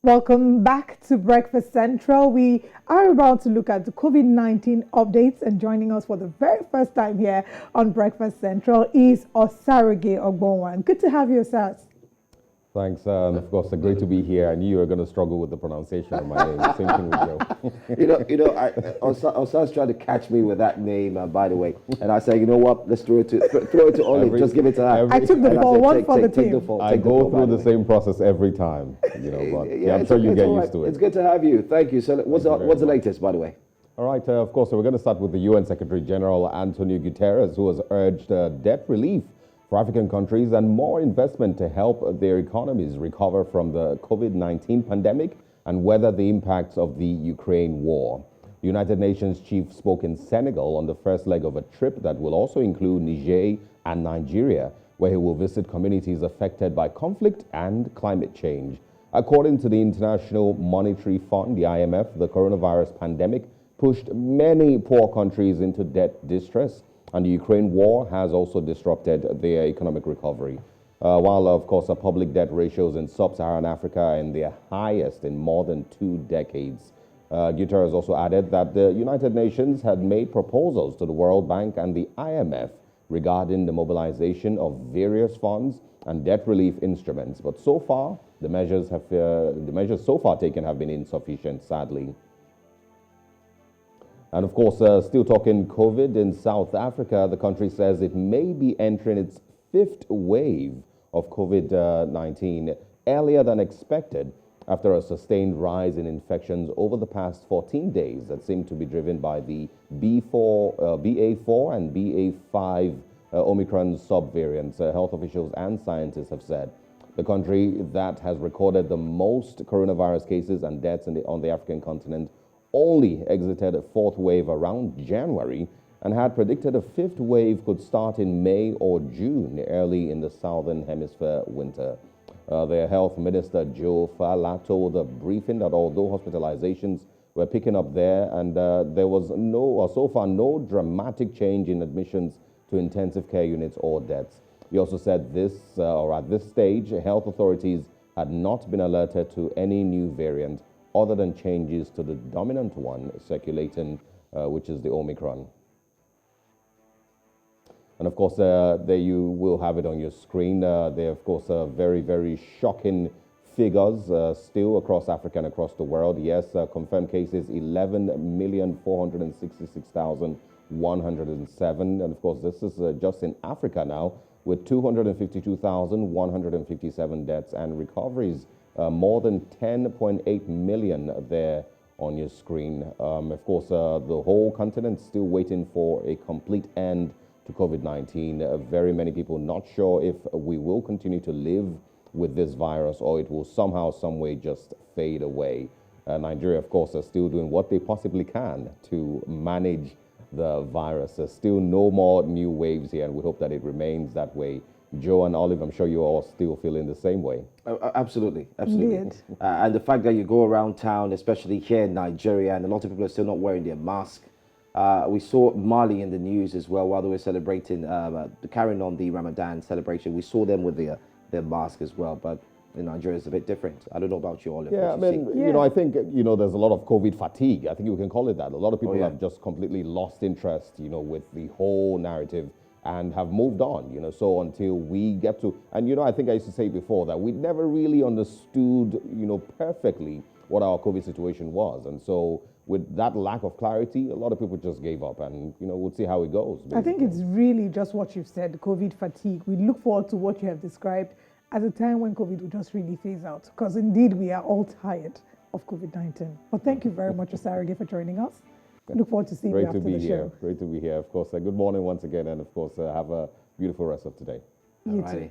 Welcome back to Breakfast Central. We are about to look at the COVID-19 updates, and joining us for the very first time here on Breakfast Central is Osarage Ogbonwan. Good to have you, Osas. Thanks, and of course, great to be here. I knew you were going to struggle with the pronunciation of my name. Same thing with Joe. Osas tried to catch me with that name, by the way, and I said, you know what? Let's throw it to Olive. Just give it to her. I took the ball, one for the team. I go through the same process every time, but yeah, I'm sure you get used to it. It's good to have you. Thank you. So, what's the latest, by the way? All right, of course, so we're going to start with the UN Secretary General Antonio Guterres, who has urged debt relief for African countries and more investment to help their economies recover from the COVID-19 pandemic and weather the impacts of the Ukraine war. The United Nations chief spoke in Senegal on the first leg of a trip that will also include Niger and Nigeria, where he will visit communities affected by conflict and climate change. According to the International Monetary Fund, the IMF, the coronavirus pandemic pushed many poor countries into debt distress, and the Ukraine war has also disrupted their economic recovery. While, of course, public debt ratios in sub-Saharan Africa are in their highest in more than 2 decades. Guterres also added that the United Nations had made proposals to the World Bank and the IMF regarding the mobilization of various funds and debt relief instruments. But so far, the measures so far taken have been insufficient, sadly. And of course, still talking COVID in South Africa, the country says it may be entering its 5th wave of COVID-19 earlier than expected after a sustained rise in infections over the past 14 days that seem to be driven by the BA.4 and BA.5 Omicron subvariants, health officials and scientists have said. The country that has recorded the most coronavirus cases and deaths on the African continent only exited a 4th wave around January and had predicted a 5th wave could start in May or June, early in the Southern Hemisphere winter. Their health minister, Joe Fala, told a briefing that although hospitalizations were picking up there and there was so far no dramatic change in admissions to intensive care units or deaths. He also said at this stage, health authorities had not been alerted to any new variant other than changes to the dominant one circulating, which is the Omicron. And of course, there you will have it on your screen. There, of course, very, very shocking figures still across Africa and across the world. Yes, confirmed cases, 11,466,107. And of course, this is just in Africa now, with 252,157 deaths and recoveries. More than 10.8 million there on your screen. Of course, the whole continent still waiting for a complete end to COVID-19. Very many people not sure if we will continue to live with this virus or it will somehow, some way just fade away. Nigeria, of course, are still doing what they possibly can to manage the virus. There's still no more new waves here, and we hope that it remains that way. Joe and Olive, I'm sure you're all still feeling the same way. Absolutely. And the fact that you go around town, especially here in Nigeria, and a lot of people are still not wearing their mask. We saw Mali in the news as well while they were celebrating, carrying on the Ramadan celebration. We saw them with their mask as well, but in Nigeria it's a bit different. I don't know about you, Olive. Yeah, I think, there's a lot of COVID fatigue. I think you can call it that. A lot of people have just completely lost interest, with the whole narrative and have moved on, so until we get to, and I think I used to say before that we never really understood, perfectly what our COVID situation was. And so with that lack of clarity, a lot of people just gave up and, we'll see how it goes. Basically. I think it's really just what you've said, COVID fatigue. We look forward to what you have described as a time when COVID will just really phase out, because indeed we are all tired of COVID-19. But thank you very much, Osarage, for joining us. Look forward to seeing you after the show. Great to be here. Of course, good morning once again, and of course, have a beautiful rest of today. You too.